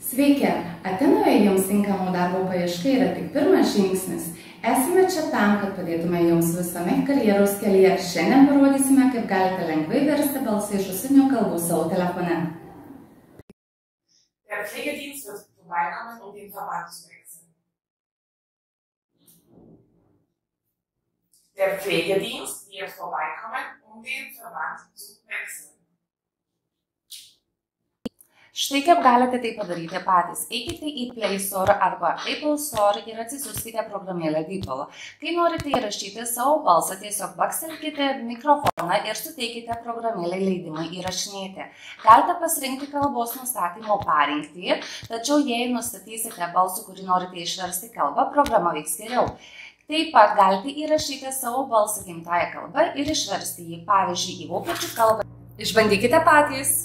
Sveiki! Atenoje jums tinkamo darbo paieška yra tik pirmas žingsnis. Esame čia tam, kad padėtume jums visame karjeros kelyje. Šiandien parodysime, kaip galite lengvai versti balsą iš užsienio kalbų savo telefone. Der Pflegedienst wird vorbeikommen, um den Verband zu wechseln. Der Pflegedienst wird vorbeikommen, um den Verband zu wechseln. Štai kaip galite tai padaryti patys. Eikite į Play Store arba Apple Store ir atsisiųskite programėlę DeepL. Kai norite įrašyti savo balsą, tiesiog bakstelkite mikrofoną ir suteikite programėlę leidimą įrašinėti. Galite pasirinkti kalbos nustatymo parinktį, tačiau jei nustatysite balsų, kurį norite išversti kalbą, programa veiks geriau. Taip pat galite įrašyti savo balsą gimtąją kalbą ir išversti jį, pavyzdžiui, į vokiečių kalbą. Išbandykite patys!